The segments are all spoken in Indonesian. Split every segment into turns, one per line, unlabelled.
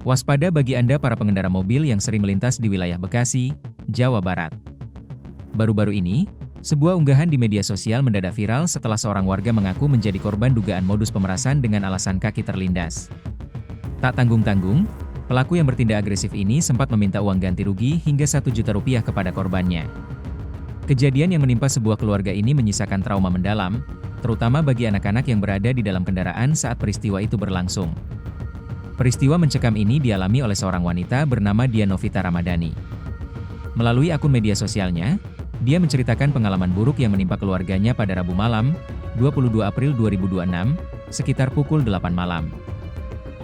Waspada bagi Anda para pengendara mobil yang sering melintas di wilayah Bekasi, Jawa Barat. Baru-baru ini, sebuah unggahan di media sosial mendadak viral setelah seorang warga mengaku menjadi korban dugaan modus pemerasan dengan alasan kaki terlindas. Tak tanggung-tanggung, pelaku yang bertindak agresif ini sempat meminta uang ganti rugi hingga Rp1 juta kepada korbannya. Kejadian yang menimpa sebuah keluarga ini menyisakan trauma mendalam, terutama bagi anak-anak yang berada di dalam kendaraan saat peristiwa itu berlangsung. Peristiwa mencekam ini dialami oleh seorang wanita bernama Dianovita Ramadhani. Melalui akun media sosialnya, dia menceritakan pengalaman buruk yang menimpa keluarganya pada Rabu malam, 22 April 2026, sekitar pukul 8 malam.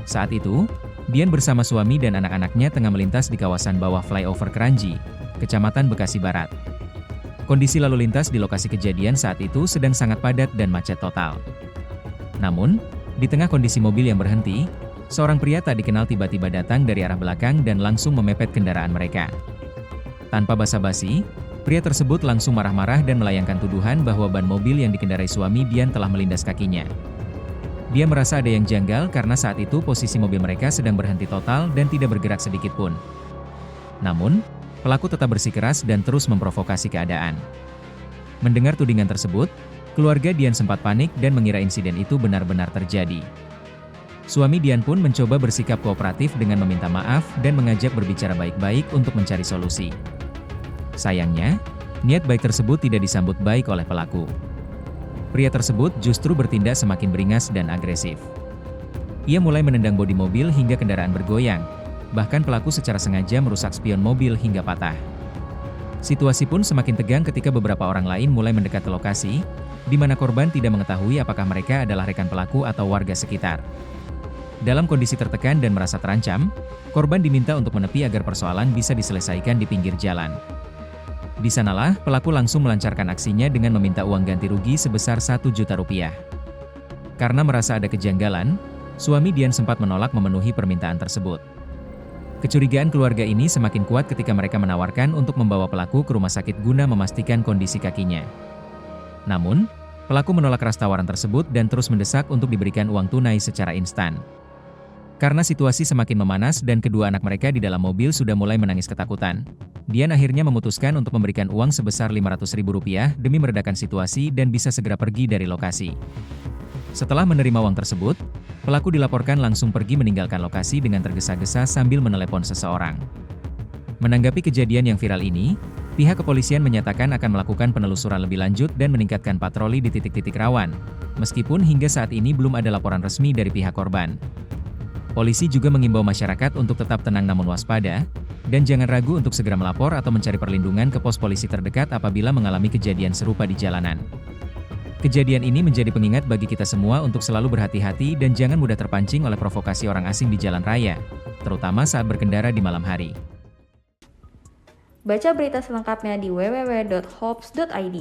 Saat itu, Dian bersama suami dan anak-anaknya tengah melintas di kawasan bawah flyover Keranji, Kecamatan Bekasi Barat. Kondisi lalu lintas di lokasi kejadian saat itu sedang sangat padat dan macet total. Namun, di tengah kondisi mobil yang berhenti, seorang pria tak dikenal tiba-tiba datang dari arah belakang dan langsung memepet kendaraan mereka. Tanpa basa-basi, pria tersebut langsung marah-marah dan melayangkan tuduhan bahwa ban mobil yang dikendarai suami Dian telah melindas kakinya. Dia merasa ada yang janggal karena saat itu posisi mobil mereka sedang berhenti total dan tidak bergerak sedikit pun. Namun, pelaku tetap bersikeras dan terus memprovokasi keadaan. Mendengar tudingan tersebut, keluarga Dian sempat panik dan mengira insiden itu benar-benar terjadi. Suami Dian pun mencoba bersikap kooperatif dengan meminta maaf dan mengajak berbicara baik-baik untuk mencari solusi. Sayangnya, niat baik tersebut tidak disambut baik oleh pelaku. Pria tersebut justru bertindak semakin beringas dan agresif. Ia mulai menendang bodi mobil hingga kendaraan bergoyang, bahkan pelaku secara sengaja merusak spion mobil hingga patah. Situasi pun semakin tegang ketika beberapa orang lain mulai mendekat ke lokasi, di mana korban tidak mengetahui apakah mereka adalah rekan pelaku atau warga sekitar. Dalam kondisi tertekan dan merasa terancam, korban diminta untuk menepi agar persoalan bisa diselesaikan di pinggir jalan. Di sanalah, pelaku langsung melancarkan aksinya dengan meminta uang ganti rugi sebesar Rp1 juta. Karena merasa ada kejanggalan, suami Dian sempat menolak memenuhi permintaan tersebut. Kecurigaan keluarga ini semakin kuat ketika mereka menawarkan untuk membawa pelaku ke rumah sakit guna memastikan kondisi kakinya. Namun, pelaku menolak keras tawaran tersebut dan terus mendesak untuk diberikan uang tunai secara instan. Karena situasi semakin memanas dan kedua anak mereka di dalam mobil sudah mulai menangis ketakutan, Dian akhirnya memutuskan untuk memberikan uang sebesar Rp500.000 demi meredakan situasi dan bisa segera pergi dari lokasi. Setelah menerima uang tersebut, pelaku dilaporkan langsung pergi meninggalkan lokasi dengan tergesa-gesa sambil menelepon seseorang. Menanggapi kejadian yang viral ini, pihak kepolisian menyatakan akan melakukan penelusuran lebih lanjut dan meningkatkan patroli di titik-titik rawan, meskipun hingga saat ini belum ada laporan resmi dari pihak korban. Polisi juga mengimbau masyarakat untuk tetap tenang namun waspada, dan jangan ragu untuk segera melapor atau mencari perlindungan ke pos polisi terdekat apabila mengalami kejadian serupa di jalanan. Kejadian ini menjadi pengingat bagi kita semua untuk selalu berhati-hati dan jangan mudah terpancing oleh provokasi orang asing di jalan raya, terutama saat berkendara di malam hari.
Baca berita selengkapnya di www.hops.id.